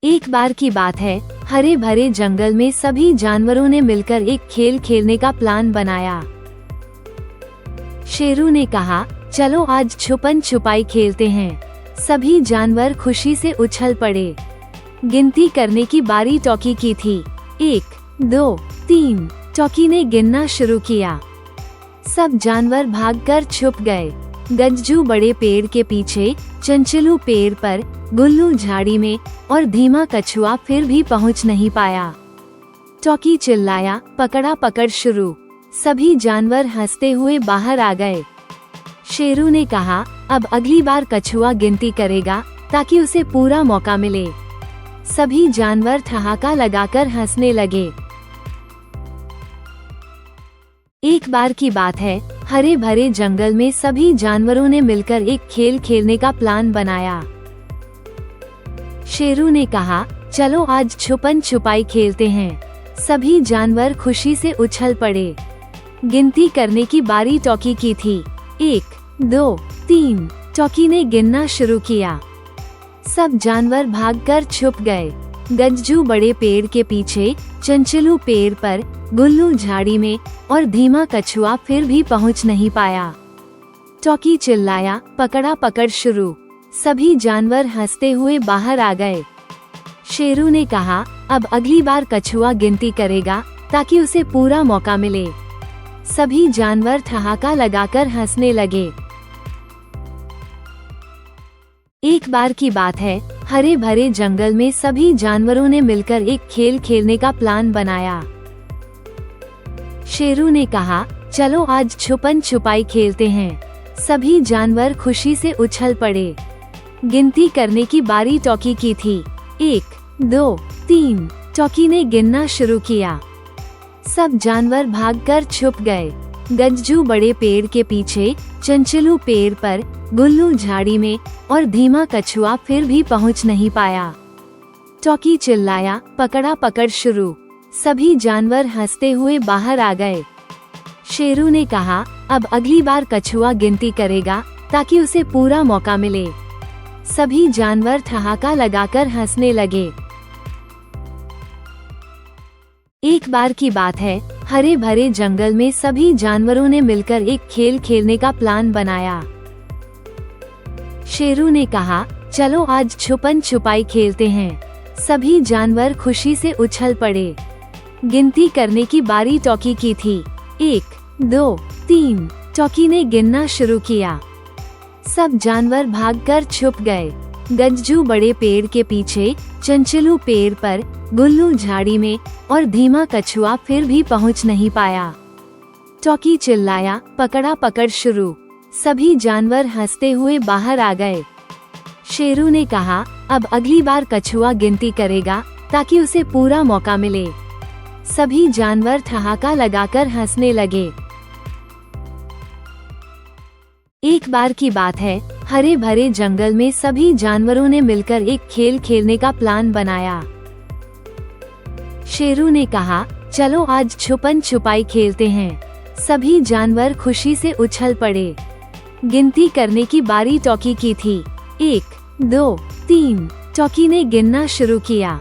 एक बार की बात है, हरे भरे जंगल में सभी जानवरों ने मिलकर एक खेल खेलने का प्लान बनाया। शेरू ने कहा, चलो आज छुपन छुपाई खेलते हैं। सभी जानवर खुशी से उछल पड़े। गिनती करने की बारी टॉकी की थी। 1, 2, 3। टॉकी ने गिनना शुरू किया। सब जानवर भागकर छुप गए। गज्जू बड़े पेड़ के पीछे, चंचलू पेड़ पर, गुल्लू झाड़ी में और धीमा कछुआ फिर भी पहुंच नहीं पाया। टॉकी चिल्लाया, पकड़ा पकड़ शुरू। सभी जानवर हंसते हुए बाहर आ गए। शेरू ने कहा, अब अगली बार कछुआ गिनती करेगा ताकि उसे पूरा मौका मिले। सभी जानवर ठहाका लगाकर हंसने लगे। एक बार की बात है, हरे भरे जंगल में सभी जानवरों ने मिलकर एक खेल खेलने का प्लान बनाया। शेरू ने कहा, चलो आज छुपन छुपाई खेलते हैं। सभी जानवर खुशी से उछल पड़े। गिनती करने की बारी टॉकी की थी। 1, 2, 3। टॉकी ने गिनना शुरू किया। सब जानवर भागकर छुप गए। गज्जू बड़े पेड़ के पीछे, चंचलू पेड़ पर, गुल्लू झाड़ी में और धीमा कछुआ फिर भी पहुंच नहीं पाया। टॉकी चिल्लाया, पकड़ा पकड़ शुरू। सभी जानवर हंसते हुए बाहर आ गए। शेरू ने कहा, अब अगली बार कछुआ गिनती करेगा ताकि उसे पूरा मौका मिले। सभी जानवर ठहाका लगाकर हंसने लगे। एक बार की बात है, हरे भरे जंगल में सभी जानवरों ने मिलकर एक खेल खेलने का प्लान बनाया। शेरू ने कहा, चलो आज छुपन छुपाई खेलते हैं। सभी जानवर खुशी से उछल पड़े। गिनती करने की बारी टॉकी की थी। 1, 2, 3। टॉकी ने गिनना शुरू किया। सब जानवर भागकर छुप गए। गज्जू बड़े पेड़ के पीछे, चंचलू पेड़ पर, गुल्लू झाड़ी में और धीमा कछुआ फिर भी पहुंच नहीं पाया। टॉकी चिल्लाया, पकड़ा पकड़ शुरू। सभी जानवर हंसते हुए बाहर आ गए। शेरू ने कहा, अब अगली बार कछुआ गिनती करेगा ताकि उसे पूरा मौका मिले। सभी जानवर ठहाका लगाकर हंसने लगे। एक बार की बात है, हरे भरे जंगल में सभी जानवरों ने मिलकर एक खेल खेलने का प्लान बनाया। शेरू ने कहा, चलो आज छुपन छुपाई खेलते हैं। सभी जानवर खुशी से उछल पड़े। गिनती करने की बारी टॉकी की थी। 1, 2, 3। टॉकी ने गिनना शुरू किया। सब जानवर भागकर छुप गए। गज्जू बड़े पेड़ के पीछे, चंचलू पेड़ पर, गुल्लू झाड़ी में और धीमा कछुआ फिर भी पहुंच नहीं पाया। टॉकी चिल्लाया, पकड़ा पकड़ शुरू। सभी जानवर हंसते हुए बाहर आ गए। शेरू ने कहा, अब अगली बार कछुआ गिनती करेगा ताकि उसे पूरा मौका मिले। सभी जानवर ठहाका लगाकर हंसने लगे। एक बार की बात है, हरे भरे जंगल में सभी जानवरों ने मिलकर एक खेल खेलने का प्लान बनाया। शेरू ने कहा, चलो आज छुपन छुपाई खेलते हैं। सभी जानवर खुशी से उछल पड़े। गिनती करने की बारी टॉकी की थी। 1, 2, 3। टॉकी ने गिनना शुरू किया।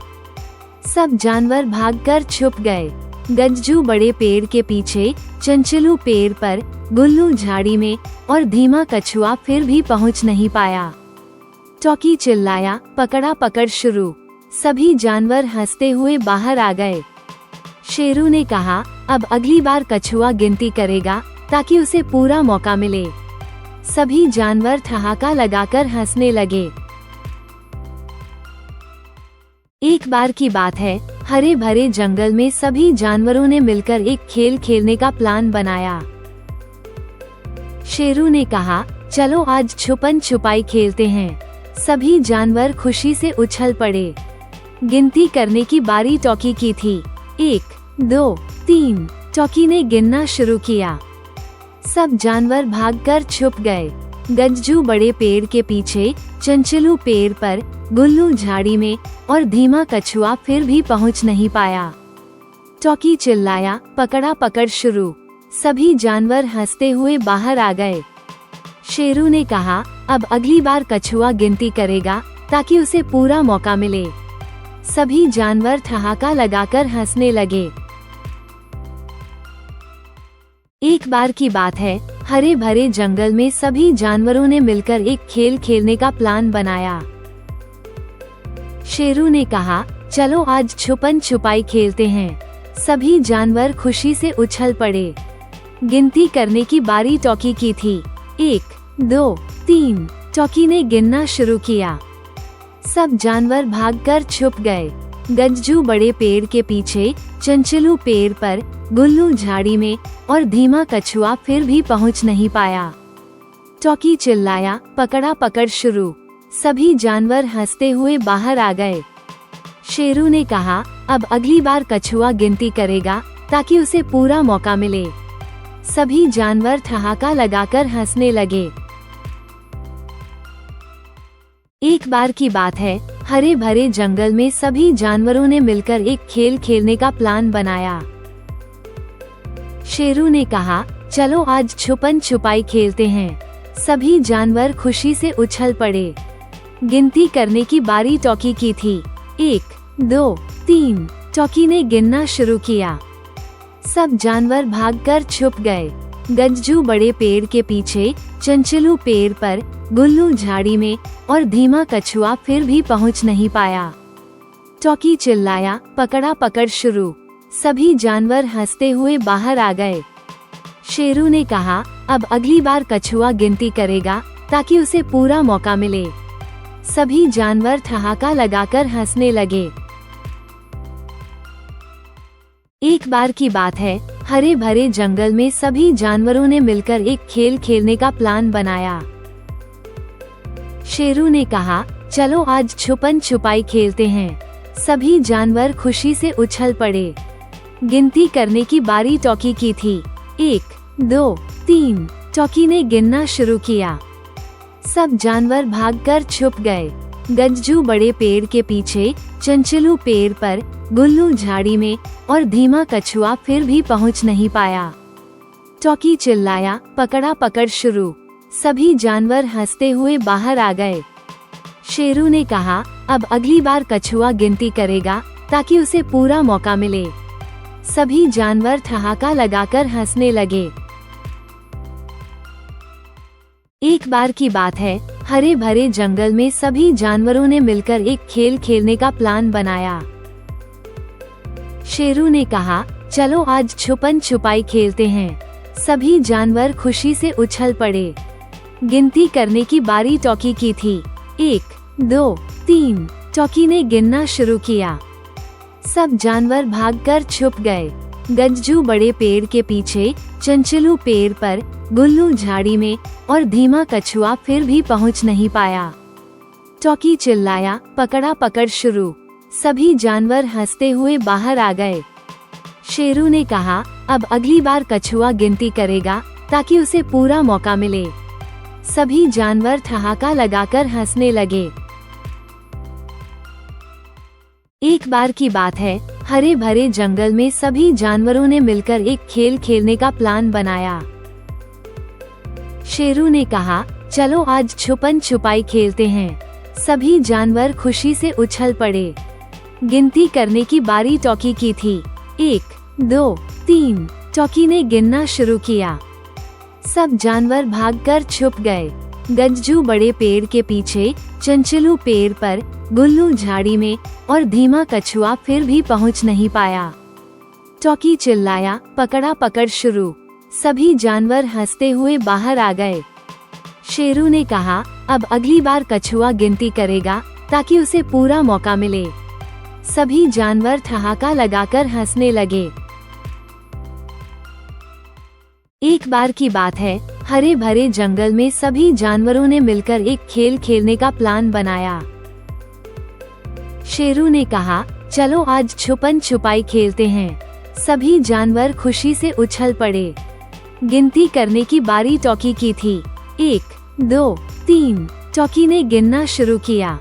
सब जानवर भागकर छुप गए। गज्जू बड़े पेड़ के पीछे, चंचलू पेड़ पर, गुल्लू झाड़ी में और धीमा कछुआ फिर भी पहुंच नहीं पाया। टॉकी चिल्लाया, पकड़ा पकड़ शुरू। सभी जानवर हंसते हुए बाहर आ गए। शेरू ने कहा, अब अगली बार कछुआ गिनती करेगा ताकि उसे पूरा मौका मिले। सभी जानवर ठहाका लगाकर हंसने लगे। एक बार की बात है, हरे भरे जंगल में सभी जानवरों ने मिलकर एक खेल खेलने का प्लान बनाया। शेरू ने कहा, चलो आज छुपन छुपाई खेलते हैं। सभी जानवर खुशी से उछल पड़े। गिनती करने की बारी टॉकी की थी। 1, 2, 3। टॉकी ने गिनना शुरू किया। सब जानवर भागकर छुप गए। गज्जू बड़े पेड़ के पीछे, चंचलू पेड़ पर, गुल्लू झाड़ी में और धीमा कछुआ फिर भी पहुंच नहीं पाया। टॉकी चिल्लाया, पकड़ा पकड़ शुरू। सभी जानवर हंसते हुए बाहर आ गए। शेरू ने कहा, अब अगली बार कछुआ गिनती करेगा ताकि उसे पूरा मौका मिले। सभी जानवर ठहाका लगाकर हंसने लगे। एक बार की बात है, हरे भरे जंगल में सभी जानवरों ने मिलकर एक खेल खेलने का प्लान बनाया। शेरू ने कहा, चलो आज छुपन छुपाई खेलते हैं। सभी जानवर खुशी से उछल पड़े। गिनती करने की बारी टॉकी की थी। 1, 2, 3। टॉकी ने गिनना शुरू किया। सब जानवर भागकर छुप गए। गज्जू बड़े पेड़ के पीछे, चंचलू पेड़ पर, गुल्लू झाड़ी में और धीमा कछुआ फिर भी पहुंच नहीं पाया। टॉकी चिल्लाया, पकड़ा पकड़ शुरू। सभी जानवर हंसते हुए बाहर आ गए। शेरू ने कहा, अब अगली बार कछुआ गिनती करेगा ताकि उसे पूरा मौका मिले। सभी जानवर ठहाका लगाकर हंसने लगे। एक बार की बात है, हरे भरे जंगल में सभी जानवरों ने मिलकर एक खेल खेलने का प्लान बनाया। शेरू ने कहा, चलो आज छुपन छुपाई खेलते हैं। सभी जानवर खुशी से उछल पड़े। गिनती करने की बारी टॉकी की थी। 1, 2, 3। टॉकी ने गिनना शुरू किया। सब जानवर भागकर छुप गए। गज्जू बड़े पेड़ के पीछे, चंचलू पेड़ पर, गुल्लू झाड़ी में और धीमा कछुआ फिर भी पहुंच नहीं पाया। टॉकी चिल्लाया, पकड़ा पकड़ शुरू। सभी जानवर हंसते हुए बाहर आ गए। शेरू ने कहा, अब अगली बार कछुआ गिनती करेगा ताकि उसे पूरा मौका मिले। सभी जानवर ठहाका लगाकर हंसने लगे। एक बार की बात है, हरे भरे जंगल में सभी जानवरों ने मिलकर एक खेल खेलने का प्लान बनाया। शेरू ने कहा, चलो आज छुपन छुपाई खेलते हैं। सभी जानवर खुशी से उछल पड़े। गिनती करने की बारी टॉकी की थी। 1, 2, 3। टॉकी ने गिनना शुरू किया। सब जानवर भागकर छुप गए। गज्जू बड़े पेड़ के पीछे, चंचलू पेड़ पर, गुल्लू झाड़ी में और धीमा कछुआ फिर भी पहुंच नहीं पाया। टॉकी चिल्लाया, पकड़ा पकड़ शुरू। सभी जानवर हंसते हुए बाहर आ गए। शेरू ने कहा, अब अगली बार कछुआ गिनती करेगा ताकि उसे पूरा मौका मिले। सभी जानवर ठहाका लगाकर हंसने लगे। एक बार की बात है, हरे भरे जंगल में सभी जानवरों ने मिलकर एक खेल खेलने का प्लान बनाया। शेरू ने कहा, चलो आज छुपन छुपाई खेलते हैं। सभी जानवर खुशी से उछल पड़े। गिनती करने की बारी टॉकी की थी। 1, 2, 3। टॉकी ने गिनना शुरू किया। सब जानवर भागकर छुप गए। गज्जू बड़े पेड़ के पीछे, चंचलू पेड़ पर, गुल्लू झाड़ी में और धीमा कछुआ फिर भी पहुंच नहीं पाया। टॉकी चिल्लाया, पकड़ा पकड़ शुरू। सभी जानवर हंसते हुए बाहर आ गए। शेरू ने कहा, अब अगली बार कछुआ गिनती करेगा ताकि उसे पूरा मौका मिले। सभी जानवर ठहाका लगाकर हंसने लगे। एक बार की बात है, हरे भरे जंगल में सभी जानवरों ने मिलकर एक खेल खेलने का प्लान बनाया। शेरू ने कहा, चलो आज छुपन छुपाई खेलते हैं। सभी जानवर खुशी से उछल पड़े। गिनती करने की बारी टॉकी की थी। 1, 2, 3। टॉकी ने गिनना शुरू किया। सब जानवर भागकर छुप गए। गज्जू बड़े पेड़ के पीछे, चंचलू पेड़ पर, गुल्लू झाड़ी में और धीमा कछुआ फिर भी पहुंच नहीं पाया। टॉकी चिल्लाया, पकड़ा पकड़ शुरू। सभी जानवर हंसते हुए बाहर आ गए। शेरू ने कहा, अब अगली बार कछुआ गिनती करेगा ताकि उसे पूरा मौका मिले। सभी जानवर ठहाका लगाकर हंसने लगे। एक बार की बात है, हरे भरे जंगल में सभी जानवरों ने मिलकर एक खेल खेलने का प्लान बनाया। शेरू ने कहा, चलो आज छुपन छुपाई खेलते हैं। सभी जानवर खुशी से उछल पड़े। गिनती करने की बारी टॉकी की थी। 1, 2, 3। टॉकी ने गिनना शुरू किया।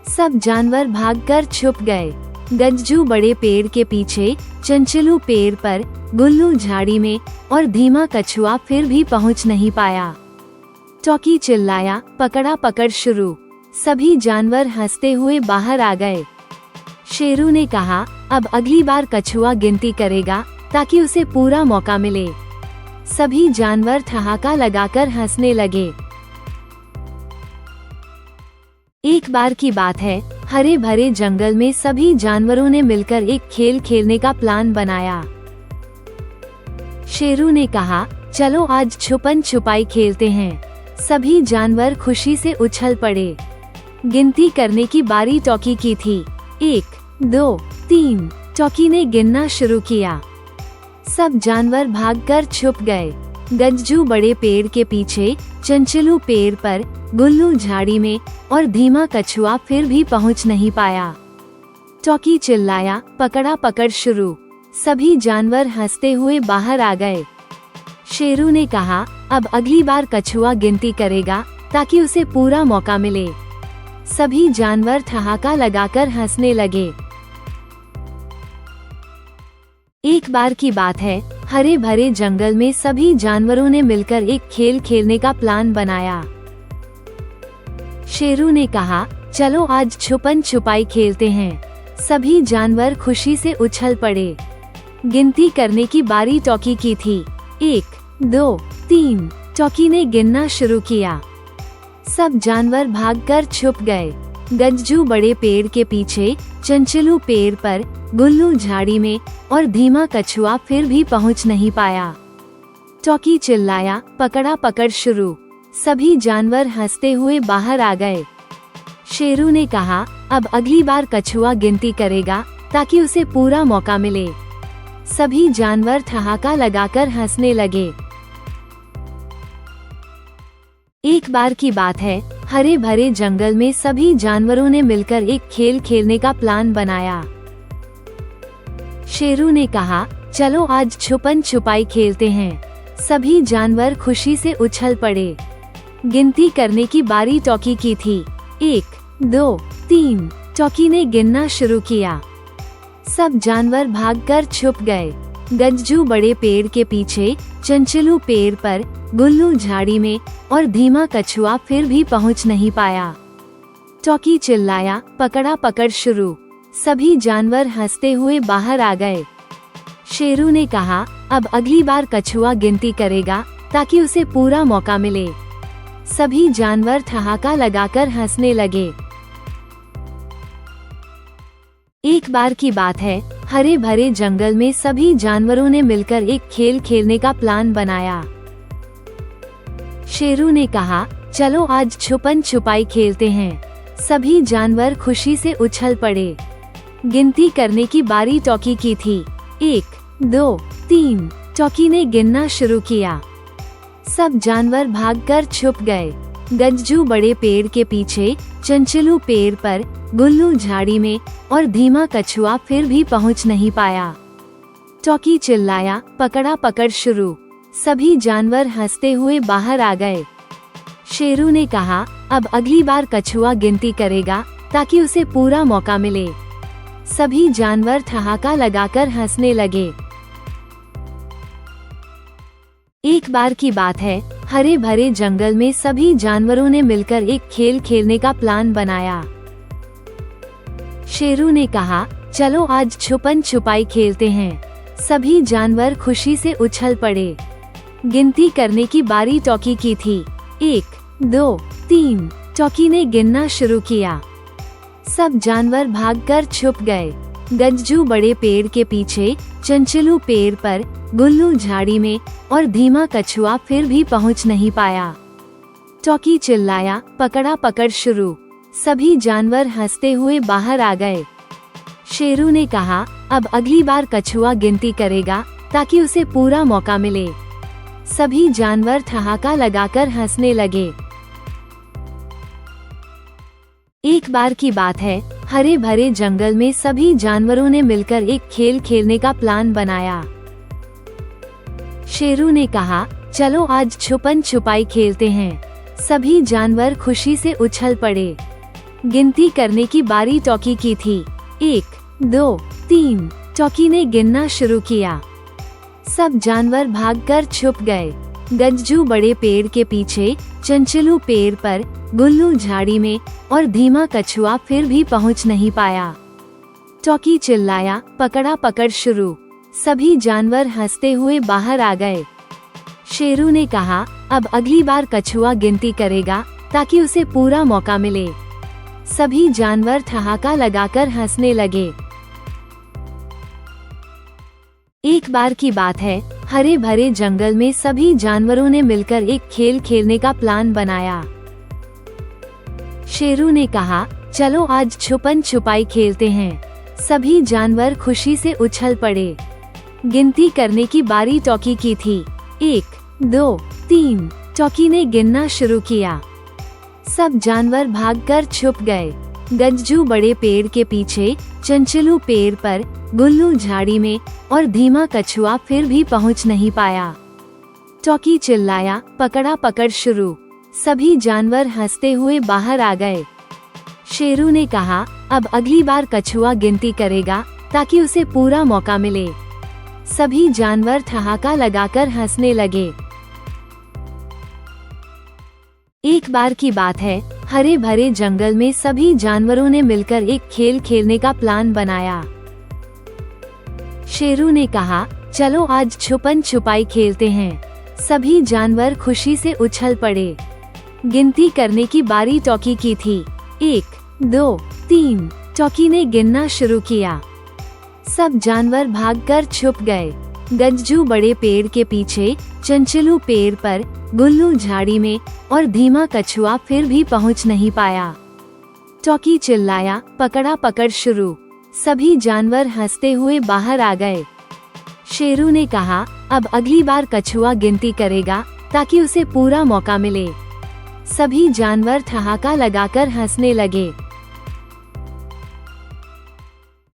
सब जानवर भागकर छुप गए। गज्जू बड़े पेड़ के पीछे, चंचलू पेड़ पर, गुल्लू झाड़ी में और धीमा कछुआ फिर भी पहुंच नहीं पाया। टॉकी चिल्लाया, पकड़ा पकड़ शुरू। सभी जानवर हंसते हुए बाहर आ गए। शेरू ने कहा, अब अगली बार कछुआ गिनती करेगा ताकि उसे पूरा मौका मिले। सभी जानवर ठहाका लगाकर हंसने लगे। एक बार की बात है, हरे भरे जंगल में सभी जानवरों ने मिलकर एक खेल खेलने का प्लान बनाया। शेरू ने कहा, चलो आज छुपन छुपाई खेलते हैं। सभी जानवर खुशी से उछल पड़े। गिनती करने की बारी टॉकी की थी। 1, 2, 3। टॉकी ने गिनना शुरू किया। सब जानवर भागकर छुप गए। गज्जू बड़े पेड़ के पीछे, चंचलू पेड़ पर, गुल्लू झाड़ी में और धीमा कछुआ फिर भी पहुंच नहीं पाया। टॉकी चिल्लाया, पकड़ा पकड़ शुरू। सभी जानवर हंसते हुए बाहर आ गए। शेरू ने कहा, अब अगली बार कछुआ गिनती करेगा ताकि उसे पूरा मौका मिले। सभी जानवर ठहाका लगाकर हंसने लगे। एक बार की बात है, हरे भरे जंगल में सभी जानवरों ने मिलकर एक खेल खेलने का प्लान बनाया। शेरू ने कहा, चलो आज छुपन छुपाई खेलते हैं। सभी जानवर खुशी से उछल पड़े। गिनती करने की बारी टॉकी की थी। 1, 2, 3। टॉकी ने गिनना शुरू किया। सब जानवर भागकर छुप गए। गज्जू बड़े पेड़ के पीछे, चंचलू पेड़ पर, गुल्लू झाड़ी में और धीमा कछुआ फिर भी पहुंच नहीं पाया। टॉकी चिल्लाया, पकड़ा पकड़ शुरू। सभी जानवर हंसते हुए बाहर आ गए। शेरू ने कहा, अब अगली बार कछुआ गिनती करेगा ताकि उसे पूरा मौका मिले। सभी जानवर ठहाका लगाकर हंसने लगे। एक बार की बात है, हरे भरे जंगल में सभी जानवरों ने मिलकर एक खेल खेलने का प्लान बनाया। शेरू ने कहा, चलो आज छुपन छुपाई खेलते हैं। सभी जानवर खुशी से उछल पड़े। गिनती करने की बारी टॉकी की थी। 1, 2, 3। टॉकी ने गिनना शुरू किया। सब जानवर भागकर छुप गए। गज्जू बड़े पेड़ के पीछे, चंचलू पेड़ पर, गुल्लू झाड़ी में और धीमा कछुआ फिर भी पहुंच नहीं पाया। टॉकी चिल्लाया, पकड़ा पकड़ शुरू। सभी जानवर हंसते हुए बाहर आ गए। शेरू ने कहा, अब अगली बार कछुआ गिनती करेगा ताकि उसे पूरा मौका मिले। सभी जानवर ठहाका लगाकर हंसने लगे। एक बार की बात है, हरे भरे जंगल में सभी जानवरों ने मिलकर एक खेल खेलने का प्लान बनाया। शेरू ने कहा, चलो आज छुपन छुपाई खेलते हैं। सभी जानवर खुशी से उछल पड़े। गिनती करने की बारी टॉकी की थी। 1, 2, 3। टॉकी ने गिनना शुरू किया। सब जानवर भागकर छुप गए। गज्जू बड़े पेड़ के पीछे, चंचलू पेड़ पर, गुल्लू झाड़ी में और धीमा कछुआ फिर भी पहुंच नहीं पाया। टॉकी चिल्लाया, पकड़ा पकड़ शुरू। सभी जानवर हंसते हुए बाहर आ गए। शेरू ने कहा, अब अगली बार कछुआ गिनती करेगा ताकि उसे पूरा मौका मिले। सभी जानवर ठहाका लगाकर हंसने लगे। एक बार की बात है, हरे भरे जंगल में सभी जानवरों ने मिलकर एक खेल खेलने का प्लान बनाया। शेरू ने कहा, चलो आज छुपन छुपाई खेलते हैं। सभी जानवर खुशी से उछल पड़े। गिनती करने की बारी टॉकी की थी। 1, 2, 3। टॉकी ने गिनना शुरू किया। सब जानवर भागकर छुप गए। गज्जू बड़े पेड़ के पीछे, चंचलू पेड़ पर, गुल्लू झाड़ी में और धीमा कछुआ फिर भी पहुंच नहीं पाया। टॉकी चिल्लाया, पकड़ा पकड़ शुरू। सभी जानवर हंसते हुए बाहर आ गए। शेरू ने कहा, अब अगली बार कछुआ गिनती करेगा ताकि उसे पूरा मौका मिले। सभी जानवर ठहाका लगाकर हंसने लगे। एक बार की बात है, हरे भरे जंगल में सभी जानवरों ने मिलकर एक खेल खेलने का प्लान बनाया। शेरू ने कहा, चलो आज छुपन छुपाई खेलते हैं। सभी जानवर खुशी से उछल पड़े। गिनती करने की बारी टॉकी की थी। 1, 2, 3। टॉकी ने गिनना शुरू किया। सब जानवर भागकर छुप गए। गज्जू बड़े पेड़ के पीछे, चंचलू पेड़ पर, गुल्लू झाड़ी में और धीमा कछुआ फिर भी पहुंच नहीं पाया। टॉकी चिल्लाया, पकड़ा पकड़ शुरू। सभी जानवर हंसते हुए बाहर आ गए। शेरू ने कहा, अब अगली बार कछुआ गिनती करेगा ताकि उसे पूरा मौका मिले। सभी जानवर ठहाका लगाकर हंसने लगे। एक बार की बात है, हरे भरे जंगल में सभी जानवरों ने मिलकर एक खेल खेलने का प्लान बनाया। शेरू ने कहा, चलो आज छुपन छुपाई खेलते हैं। सभी जानवर खुशी से उछल पड़े। गिनती करने की बारी टॉकी की थी। 1, 2, 3। टॉकी ने गिनना शुरू किया। सब जानवर भागकर छुप गए। गज्जू बड़े पेड़ के पीछे, चंचलू पेड़ पर, गुल्लू झाड़ी में और धीमा कछुआ फिर भी पहुंच नहीं पाया। टॉकी चिल्लाया, पकड़ा पकड़ शुरू। सभी जानवर हंसते हुए बाहर आ गए। शेरू ने कहा, अब अगली बार कछुआ गिनती करेगा ताकि उसे पूरा मौका मिले। सभी जानवर ठहाका लगाकर हंसने लगे। एक बार की बात है, हरे भरे जंगल में सभी जानवरों ने मिलकर एक खेल खेलने का प्लान बनाया। शेरू ने कहा, चलो आज छुपन छुपाई खेलते हैं। सभी जानवर खुशी से उछल पड़े। गिनती करने की बारी टॉकी की थी। 1, 2, 3। टॉकी ने गिनना शुरू किया। सब जानवर भागकर छुप गए। गज्जू बड़े पेड़ के पीछे, चंचलू पेड़ पर, गुल्लू झाड़ी में और धीमा कछुआ फिर भी पहुंच नहीं पाया। टॉकी चिल्लाया, पकड़ा पकड़ शुरू। सभी जानवर हंसते हुए बाहर आ गए। शेरू ने कहा, अब अगली बार कछुआ गिनती करेगा ताकि उसे पूरा मौका मिले। सभी जानवर ठहाका लगाकर हंसने लगे।